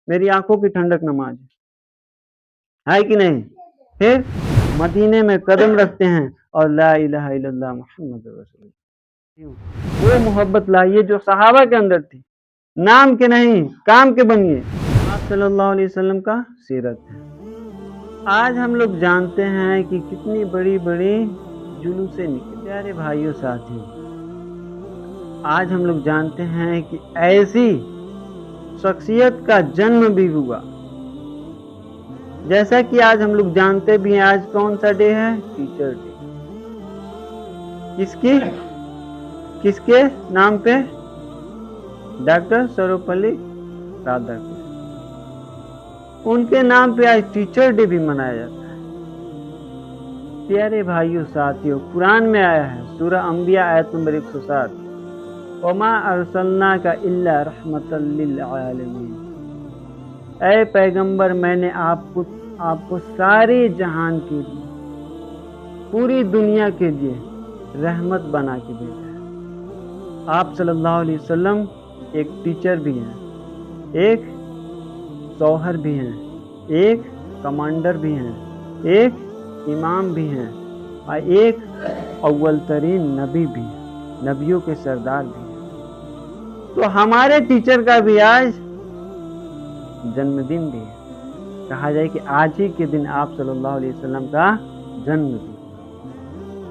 मेरी आंखों की ठंडक नमाज है कि नहीं। फिर मदीने में कदम रखते हैं और ला इलाहा इल्लल्लाह मुहम्मद रसूलुल्लाह। वो मोहब्बत लाइए जो सहाबा के अंदर थी, नाम के नहीं काम के बनिए। आप सल्लल्लाहु अलैहि वसल्लम का सीरत है। आज हम लोग जानते हैं कि कितनी बड़ी बड़ी जुलूसें निकली। प्यारे भाइयों साथियों, आज हम लोग जानते हैं कि ऐसी शख्सियत का जन्म भी हुआ। जैसा कि आज हम लोग जानते भी हैं, आज कौन सा डे है? Teacher day. किसके नाम पे? डॉक्टर सर्वपल्ली राधाकृष्णन। उनके नाम पे आज टीचर डे भी मनाया जाता है। प्यारे भाइयों साथियों, कुरान में आया है, सूरह अंबिया आयत नंबर 107, वमा अरसलनाका इल्ला रहमतल लिल आलमीन। ऐ पैगंबर, मैंने आपको सारे जहान के लिए, पूरी दुनिया के लिए रहमत बना के भेजा है। आप सल्लल्लाहु अलैहि वसल्लम एक टीचर भी हैं, एक शौहर भी हैं, एक कमांडर भी हैं, एक इमाम भी हैं और एक अव्वल तरीन नबी भी हैं, नबियों के सरदार भी हैं। तो हमारे टीचर का भी आज जन्मदिन भी है। कहा जाए कि आज ही के दिन आप सल्लल्लाहु अलैहि वसल्लम का जन्मदिन,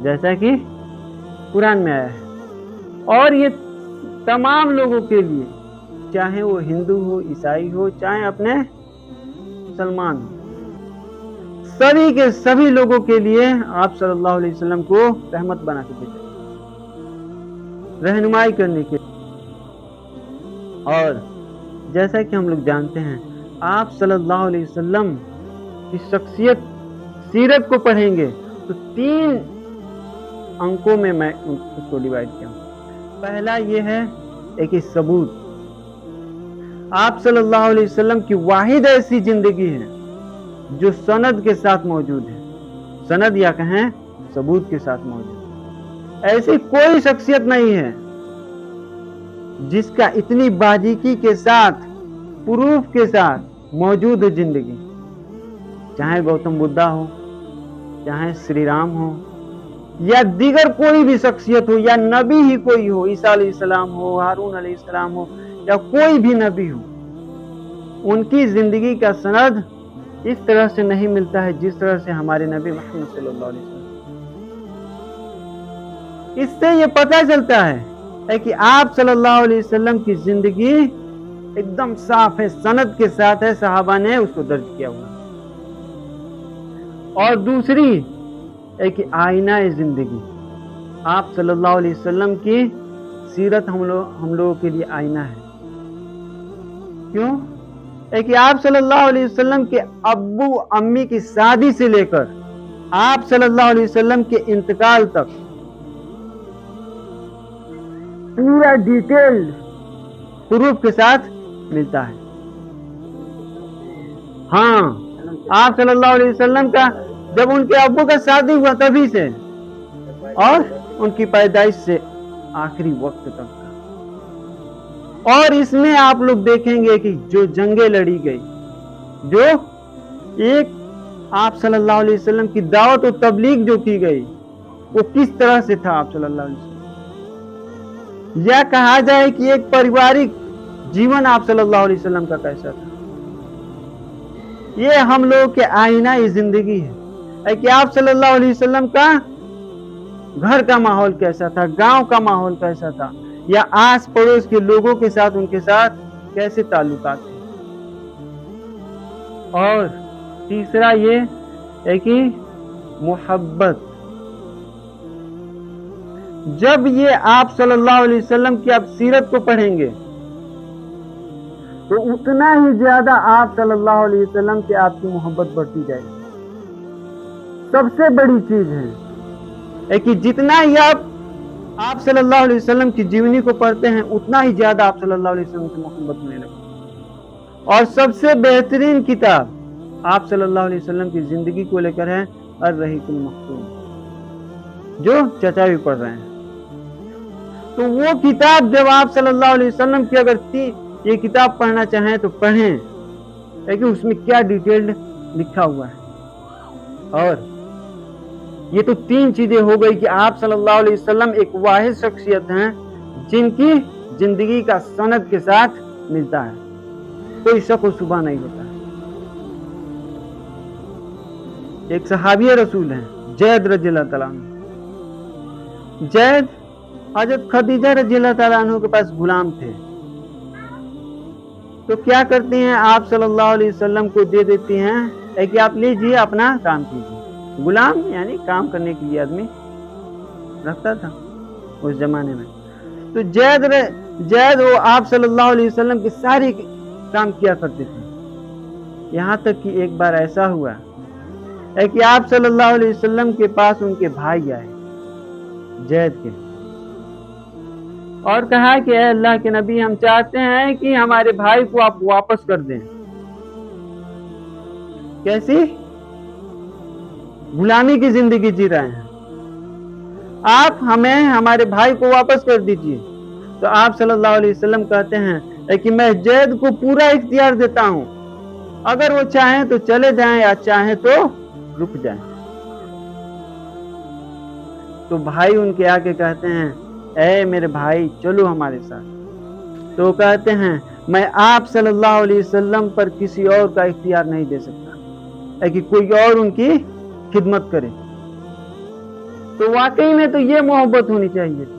जैसा कि कुरान में आया है। और ये तमाम लोगों के लिए, चाहे वो हिंदू हो, ईसाई हो, चाहे अपने मुसलमान हो, सभी के सभी लोगों के लिए आप सल्लल्लाहु अलैहि वसल्लम को रहमत बना के भेजा, रहनुमाई करने के। और जैसा कि हम लोग जानते हैं, आप सल्लल्लाहु अलैहि वसल्लम की शख्सियत, सीरत को पढ़ेंगे तो 3 अंकों में मैं उसको डिवाइड किया हूं। पहला ये है एक सबूत। आप सल्लल्लाहु अलैहि वसल्लम की वाहिद ऐसी जिंदगी है जो सनद के साथ मौजूद है, सनद या कहें सबूत के साथ मौजूद है। ऐसी कोई शख्सियत नहीं है जिसका इतनी बारीकी के साथ, प्रूफ के साथ मौजूद है जिंदगी। चाहे गौतम बुद्धा हो, चाहे श्री राम हो, या दीगर कोई भी शख्सियत हो, या नबी ही कोई हो, ईसा अलैहिस्सलाम हो, हारून अलैहिस्सलाम हो, या कोई भी नबी हो, उनकी जिंदगी का सनद इस तरह से नहीं मिलता है जिस तरह से हमारे नबी मोहम्मद सल्लल्लाहु अलैहि वसल्लम। इससे ये पता चलता है कि आप सल्लल्लाहु अलैहि वसल्लम की जिंदगी एकदम साफ है, सनद के साथ है, सहाबा ने उसको दर्ज किया हुआ। और दूसरी एक आईना है जिंदगी। आप सल्लल्लाहु अलैहि वसल्लम की सीरत हम लोगों के लिए आईना है। क्यों? कि आप सल्लल्लाहु अलैहि वसल्लम के अब्बू अम्मी की शादी से लेकर आप सल्लल्लाहु अलैहि वसल्लम के इंतकाल तक पूरा डिटेल्ड प्रूफ के साथ मिलता है। हाँ, आप सल्लल्लाहु अलैहि वसल्लम का जब उनके अब्बू का शादी हुआ तभी से, और उनकी पैदाइश से आखिरी वक्त तक। और इसमें आप लोग देखेंगे कि जो जंगें लड़ी गई, जो एक आप सल्लल्लाहु अलैहि वसल्लम की दावत और तबलीग जो की गई, वो किस तरह से था आप सल्लल्लाहु अलैहि वसल्लम। या कहा जाए कि एक पारिवारिक जीवन आप सल्लल्लाहु अलैहि वसल्लम का कैसा था। ये हम लोग के आईना ये जिंदगी है कि आप सल्लल्लाहु अलैहि वसल्लम का घर का माहौल कैसा था, गांव का माहौल कैसा था, या आस पड़ोस के लोगों के साथ उनके साथ कैसे ताल्लुकात थे। और तीसरा ये है कि मोहब्बत। जब ये आप सल्लल्लाहु अलैहि वसल्लम की आप सीरत को पढ़ेंगे तो उतना ही ज्यादा आप सल्लल्लाहु अलैहि वसल्लम से आपकी मोहब्बत बढ़ती जाएगी। सबसे बड़ी चीज है कि जितना ही आप सल्लल्लाहु अलैहि वसल्लम की जीवनी को पढ़ते हैं, उतना ही ज्यादा आप सल्लल्लाहु अलैहि वसल्लम से मोहब्बत होने लगती। और सबसे बेहतरीन किताब आप सल्लल्लाहु अलैहि वसल्लम की जिंदगी को लेकर है अर्रहीकुल मख्तूम, जो चचा भी पढ़ रहे हैं। तो वो किताब जब आप सल्लल्लाहु अलैहि वसल्लम की अगर ये किताब पढ़ना चाहें तो पढ़ें, है कि उसमें क्या डिटेल्ड लिखा हुआ है। और ये तो 3 चीजें हो गई कि आप सल्लल्लाहु अलैहि वसल्लम एक वाहिद शख्सियत हैं जिनकी जिंदगी का सनद के साथ मिलता है, कोई शक व शुबा नहीं होता है। एक सहाबी रसूल हैं जैद रज़ियल्लाहु ताला अन्हु। जैद हजरत खदीजा रज़ियल्लाहु ताला अन्हु के पास गुलाम थे, तो क्या करती हैं, आप सल्लल्लाहु अलैहि वसल्लम को दे देती हैं कि आप लीजिए अपना काम कीजिए। गुलाम यानी काम करने के लिए आदमी रखता था उस जमाने में। तो जैद वो आप सल्लल्लाहु अलैहि वसल्लम के सारे काम किया करते थे। यहाँ तक कि एक बार ऐसा हुआ है कि आप सल्लल्लाहु अलैहि वसल्लम के पास उनके भाई आए जैद के, और कहा कि अल्लाह के नबी, हम चाहते हैं कि हमारे भाई को आप वापस कर दें। कैसी गुलामी की जिंदगी जी रहे हैं, आप हमें हमारे भाई को वापस कर दीजिए। तो आप सल्लल्लाहु अलैहि वसल्लम कहते हैं कि मैं जैद को पूरा इख्तियार देता हूं, अगर वो चाहें तो चले जाएं या चाहें तो रुक जाएं। तो भाई उनके आके कहते हैं, ऐ मेरे भाई चलो हमारे साथ। तो कहते हैं, मैं आप सल्लल्लाहु अलैहि वसल्लम पर किसी और का इख्तियार नहीं दे सकता कि कोई और उनकी खिदमत करे। तो वाकई में तो ये मोहब्बत होनी चाहिए थी।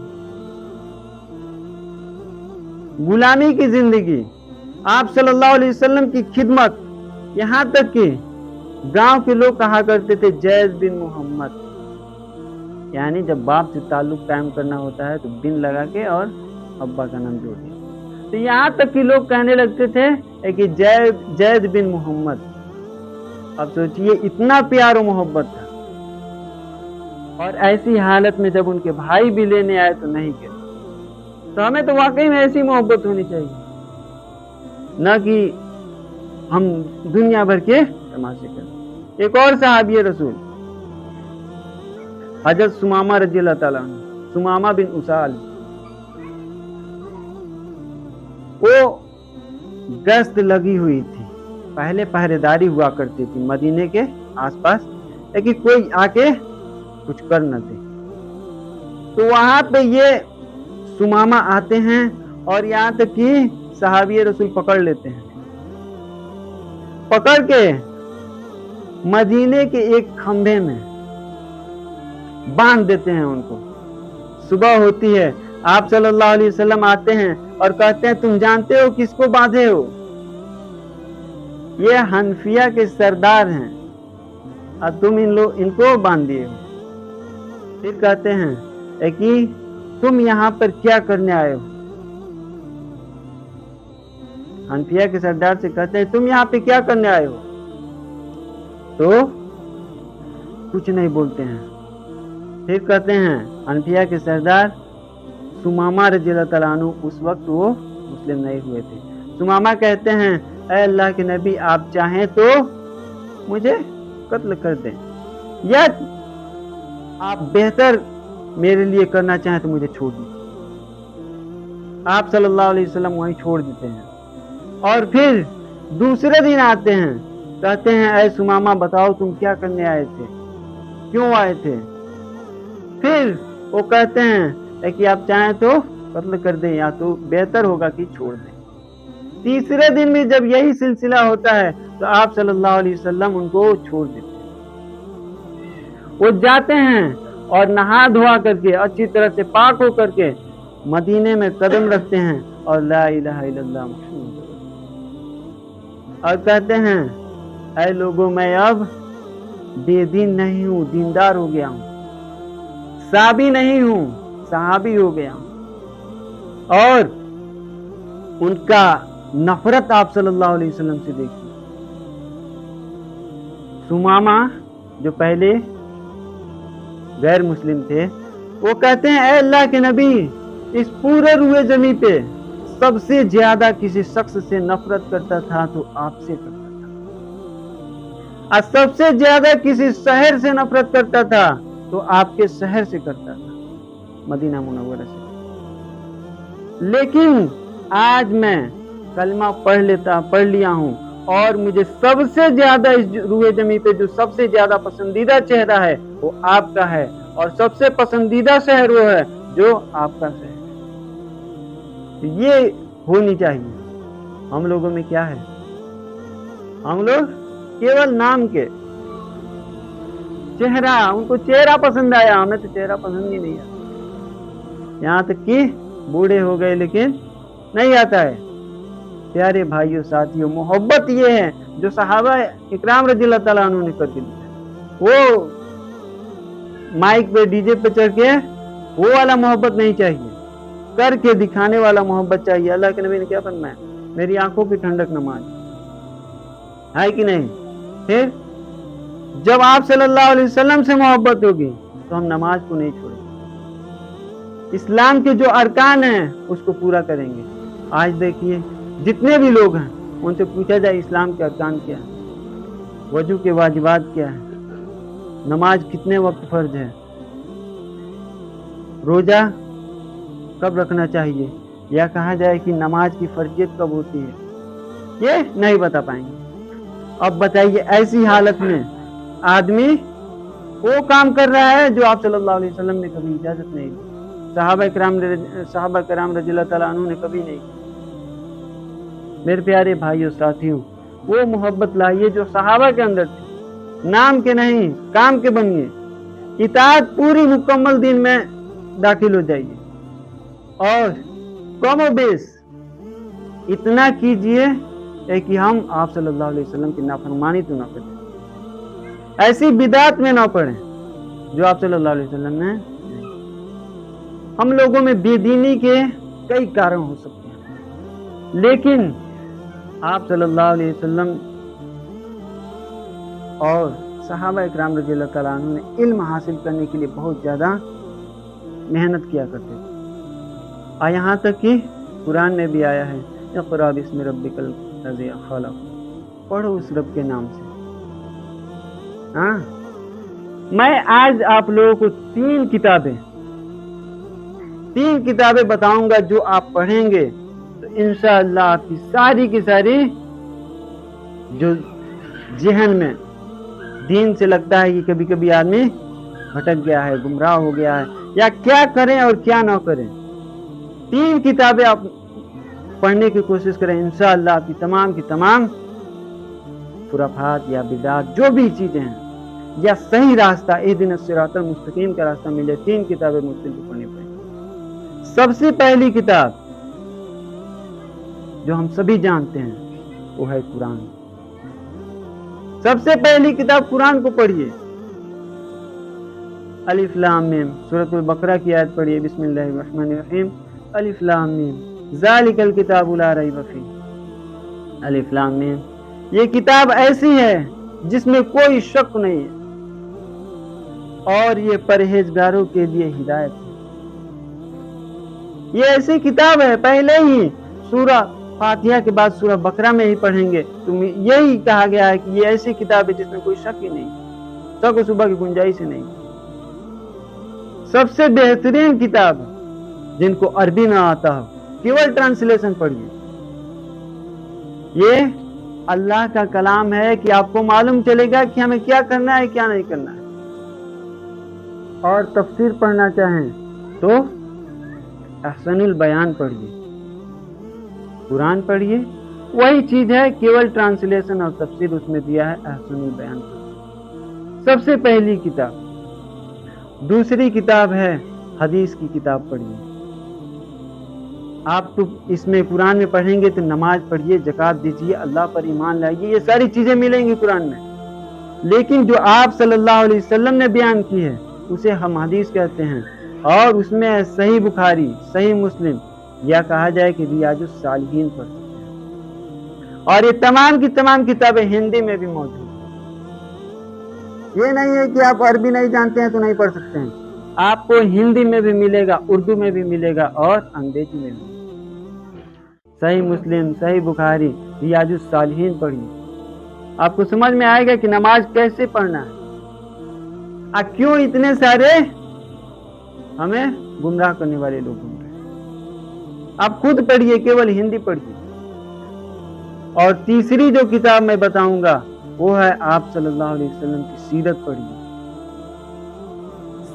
गुलामी की जिंदगी, आप सल्लल्लाहु अलैहि वसल्लम की खिदमत, यहां तक कि गांव के लोग कहा करते थे जैद बिन मोहम्मद, यानी जब बाप से ताल्लुक कायम करना होता है तो बिन लगा के और अब्बा का नाम जोड़ दिया। तो यहाँ तक कि लोग कहने लगते थे कि जैद बिन मोहम्मद। अब सोचिए इतना प्यार और मोहब्बत था, और ऐसी हालत में जब उनके भाई भी लेने आए तो नहीं गए। तो हमें तो वाकई में ऐसी मोहब्बत होनी चाहिए, न कि हम दुनिया भर के तमाशे करें। एक और सहाबी रसूल हजरत सुमामा रज़ियल्लाहु ताला अन्हु, सुमामा बिन उसाल, वो गश्त लगी हुई थी, पहले पहरेदारी हुआ करती थी मदीने के आसपास, लेकिन कोई आके कुछ कर न दे। तो वहां पे ये सुमामा आते हैं और यहाँ तक कि सहाबी रसूल पकड़ लेते हैं, पकड़ के मदीने के एक खंभे में बांध देते हैं उनको। सुबह होती है, आप सल्लल्लाहु अलैहि वसल्लम आते हैं और कहते हैं, तुम जानते हो किसको बांधे हो? ये हनफिया के सरदार हैं और तुम इनको बांध दिए हो। फिर कहते हैं कि तुम यहाँ पर क्या करने आए हो? हनफिया के सरदार से कहते हैं, तुम यहाँ पे क्या करने आए हो? तो कुछ नहीं बोलते हैं। फिर कहते हैं हनफिया के सरदार सुमामा रज़ियल्लाहु ताला अन्हु, उस वक्त वो मुस्लिम नहीं हुए थे। सुमामा कहते हैं, ऐ अल्लाह के नबी, आप चाहें तो मुझे कत्ल कर दें, या आप बेहतर मेरे लिए करना चाहें तो मुझे छोड़ दीजिए। आप सल्लल्लाहु अलैहि वसल्लम वहीं छोड़ देते हैं। और फिर दूसरे दिन आते हैं, कहते हैं, ऐ सुमामा बताओ तुम क्या करने आए थे, क्यों आए थे? फिर वो कहते हैं कि आप चाहें तो कत्ल कर दें या तो बेहतर होगा कि छोड़ दें। तीसरे दिन में जब यही सिलसिला होता है तो आप सल्लल्लाहु अलैहि वसल्लम उनको छोड़ देते हैं। वो जाते हैं और नहा धोआ करके अच्छी तरह से पाक हो करके मदीने में कदम रखते हैं और ला इलाहा इल्लल्लाह मुहम्मद, और कहते हैं, ऐ लोगों, मैं अब बेदीन नहीं हूं, दीनदार हो गया हूं, साबी नहीं हूं, सहाबी हो गया हूं। और उनका नफरत आप सल्लल्लाहु अलैहि वसल्लम से देखिए। सुमामा जो पहले गैर मुस्लिम थे, वो कहते हैं, ऐ अल्लाह के नबी, इस पूरे रुए जमी पे सबसे ज्यादा किसी शख्स से नफरत करता था तो आपसे करता था, और सबसे ज्यादा किसी शहर से नफरत करता था तो आपके शहर से करता था, मदीना मुनव्वरा से। लेकिन आज मैं कलमा पढ़ लिया हूं اور مجھے سب سے زیادہ اس روئے زمین پہ جو سب سے زیادہ پسندیدہ چہرہ ہے وہ آپ کا ہے، اور سب سے پسندیدہ شہر وہ ہے جو آپ کا شہر ہے۔ یہ ہونی چاہیے۔ ہم لوگوں میں کیا ہے؟ ہم لوگ کیول نام کے چہرہ، ان کو چہرہ پسند آیا، ہمیں تو چہرہ پسند ہی نہیں آتا، یہاں تک کہ بوڑھے ہو گئے لیکن نہیں آتا ہے۔ پیارے بھائیوں ساتھیوں، محبت یہ ہے جو صحابہ اکرام رضی اللہ تعالیٰ عنہ نے کر دی۔ وہ مائک پہ ڈی جے پہ چڑھ کے وہ والا محبت نہیں چاہیے، کر کے دکھانے والا محبت چاہیے۔ اللہ کے نبی نے کیا فرمایا؟ میری آنکھوں کی ٹھنڈک نماز ہے کہ نہیں؟ پھر جب آپ صلی اللہ علیہ وسلم سے محبت ہوگی تو ہم نماز کو نہیں چھوڑیں گے، اسلام کے جو ارکان ہیں اس کو پورا کریں گے۔ آج دیکھیے جتنے بھی لوگ ہیں ان سے پوچھا جائے اسلام کے ارکان کیا ہے، وضو کے واجبات کیا ہے، نماز کتنے وقت فرض ہے، روزہ کب رکھنا چاہیے، یا کہا جائے کہ نماز کی فرضیت کب ہوتی ہے، یہ نہیں بتا پائیں گے۔ اب بتائیے ایسی حالت میں آدمی وہ کام کر رہا ہے جو آپ صلی اللہ علیہ وسلم نے کبھی اجازت نہیں دی، صحابہ کرام رضی اللہ تعالیٰ عنہ نے کبھی نہیں کی۔ میرے پیارے بھائیوں ساتھیوں، وہ محبت لائیے جو صحابہ کے اندر تھی، نام کے نہیں کام کے بنیے، اطاعت پوری مکمل دین میں داخل ہو جائیے، اور کم و بیش اتنا کیجئے کہ ہم آپ صلی اللہ علیہ وسلم کی نافرمانی تو نہ کریں، ایسی بدعت میں نہ پڑیں جو آپ صلی اللہ علیہ وسلم نے۔ ہم لوگوں میں بے دینی کے کئی کارن ہو سکتے ہیں، لیکن آپ صلی اللہ علیہ وسلم اور صحابہ اکرام رضی اللہ تعالیٰ عنہ نے علم حاصل کرنے کے لیے بہت زیادہ محنت کیا کرتے تھے، اور یہاں تک کہ قرآن میں بھی آیا ہے اقرأ بسم ربک الذی خلق، پڑھو اس رب کے نام سے۔ ہاں، میں آج آپ لوگوں کو تین کتابیں بتاؤں گا جو آپ پڑھیں گے تو انشاءاللہ آپ کی ساری کی ساری جو ذہن میں دین سے لگتا ہے کہ کبھی کبھی آدمی بھٹک گیا ہے، گمراہ ہو گیا ہے، یا کیا کریں اور کیا نہ کریں، تین کتابیں آپ پڑھنے کی کوشش کریں، انشاءاللہ آپ کی تمام خرافات یا بدعات جو بھی چیزیں ہیں یا صحیح راستہ اہدنا الصراط المستقیم کا راستہ ملے۔ تین کتابیں مسلم کو پڑھنی پڑیں۔ سب سے پہلی کتاب جو ہم سبھی جانتے ہیں وہ ہے قرآن۔ سب سے پہلی کتاب قرآن کو پڑھیے۔ الف لام میم، سورۃ البقرہ کی آیت پڑھیے، بسم اللہ الرحمن الرحیم، الف لام میم ذالک الکتاب لا ریب فیہ، الف لام میم، یہ کتاب ایسی ہے جس میں کوئی شک نہیں ہے اور یہ پرہیزگاروں کے لیے ہدایت ہے۔ یہ ایسی کتاب ہے، پہلے ہی سورہ فاتحہ کے بعد سورہ بقرہ میں ہی پڑھیں گے تو یہی کہا گیا ہے کہ یہ ایسی کتاب ہے جس میں کوئی شک ہی نہیں، شک و شبہ کی گنجائش ہی نہیں۔ سب سے بہترین کتاب جن کو عربی نہ آتا ہو کیول ٹرانسلیشن پڑھیے۔ یہ اللہ کا کلام ہے کہ آپ کو معلوم چلے گا کہ ہمیں کیا کرنا ہے کیا نہیں کرنا ہے۔ اور تفسیر پڑھنا چاہیں تو احسن البیان پڑھیے، قرآن پڑھیے، وہی چیز ہے کیول ٹرانسلیشن اور تفسیر اس میں دیا ہے، احسن البیان پڑھیے۔ سب سے پہلی کتاب۔ دوسری کتاب ہے حدیث کی کتاب پڑھیے۔ آپ تو اس میں قرآن میں پڑھیں گے تو نماز پڑھیے، زکوٰۃ دیجیے، اللہ پر ایمان لائیے، یہ ساری چیزیں ملیں گی قرآن میں، لیکن جو آپ صلی اللہ علیہ وسلم نے بیان کی ہے اسے ہم حدیث کہتے ہیں، اور اس میں صحیح بخاری، صحیح مسلم، یا کہا جائے کہ ریاض الصالحین پڑھ سکتے ہیں۔ اور یہ تمام کی تمام کتابیں ہندی میں بھی موجود ہیں۔ یہ نہیں ہے کہ آپ عربی نہیں جانتے ہیں تو نہیں پڑھ سکتے ہیں، آپ کو ہندی میں بھی ملے گا، اردو میں بھی ملے گا، اور انگریزی میں بھی۔ صحیح مسلم، صحیح بخاری، ریاض الصالحین پڑھیے، آپ کو سمجھ میں آئے گا کہ نماز کیسے پڑھنا ہے، کیوں اتنے سارے ہمیں گمراہ کرنے والے لوگ گم رہے ہیں۔ آپ خود پڑھیے، کیول ہندی پڑھیے، اور تیسری جو کتاب میں بتاؤں گا وہ ہے آپ صلی اللہ علیہ وسلم کی سیرت پڑھیے.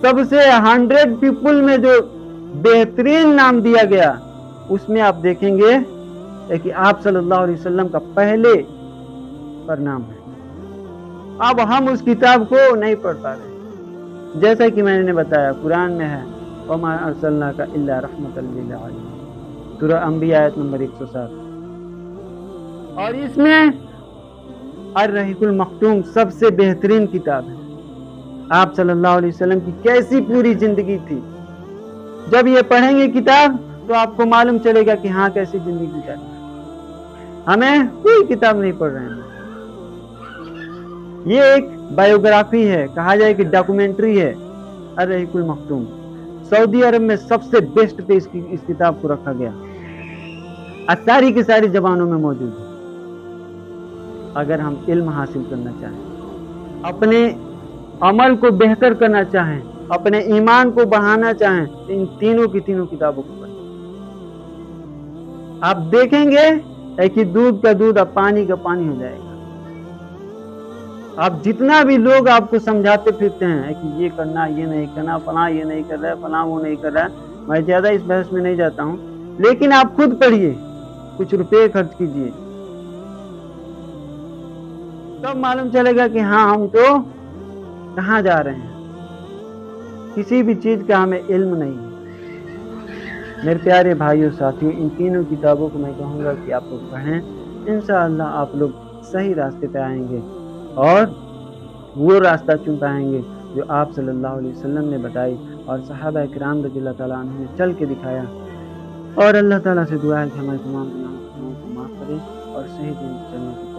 سب سے 100 پیپل میں جو بہترین نام دیا گیا اس میں آپ دیکھیں گے کہ آپ صلی اللہ علیہ وسلم کا پہلے پر نام ہے. اب ہم اس کتاب کو نہیں پڑھ پا رہے. جیسا کہ میں نے بتایا قرآن میں ہے وَمَا أَرْسَلْنَاكَ إِلَّا رَحْمَةً لِّلْعَالَمِينَ، سورہ انبیاء آیت نمبر 107. اور اس میں الرحیق المختوم سب سے بہترین کتاب ہے. آپ صلی اللہ علیہ وسلم کی کیسی پوری زندگی تھی. جب یہ پڑھیں گے کتاب تو آپ کو معلوم چلے گا کہ ہاں کیسی زندگی گزاری. ہمیں کوئی کتاب نہیں پڑھ رہے ہیں. یہ ایک بایوگرافی ہے، کہا جائے کہ ڈاکومنٹری ہے الرحیق المختوم. سعودی عرب میں سب سے بیسٹ پہ اس کتاب کو رکھا گیا. ساری کی ساری زبانوں میں موجود ہے. اگر ہم علم حاصل کرنا چاہیں، اپنے عمل کو بہتر کرنا چاہیں، اپنے ایمان کو بڑھانا چاہیں تو ان تینوں کی تینوں کتابوں کو پڑھیں. آپ دیکھیں گے کہ دودھ کا دودھ اب پانی کا پانی ہو جائے گا. آپ جتنا بھی لوگ آپ کو سمجھاتے پھرتے ہیں کہ یہ کرنا یہ نہیں کرنا، فلاں یہ نہیں کر رہا ہے، فلاں وہ نہیں کر رہا ہے، میں زیادہ اس بحث میں نہیں جاتا ہوں. لیکن آپ خود پڑھیے، کچھ روپے خرچ کیجیے، تب معلوم چلے گا کہ ہاں ہم تو کہاں جا رہے ہیں. کسی بھی چیز کا ہمیں علم نہیں ہے. میرے پیارے بھائیوں ساتھیوں، ان تینوں کتابوں کو میں کہوں گا کہ آپ لوگ پڑھیں. انشاءاللہ آپ لوگ صحیح راستے پہ آئیں گے اور وہ راستہ چن پائیں گے جو آپ صلی اللہ علیہ وسلم نے بتائی اور صحابہ کرام رضی اللہ تعالیٰ عنہ نے چل کے دکھایا. اور اللہ تعالیٰ سے دعا ہے کہ ہمارے تمام گناہوں کو معاف کرے اور صحیح دین چلنے کی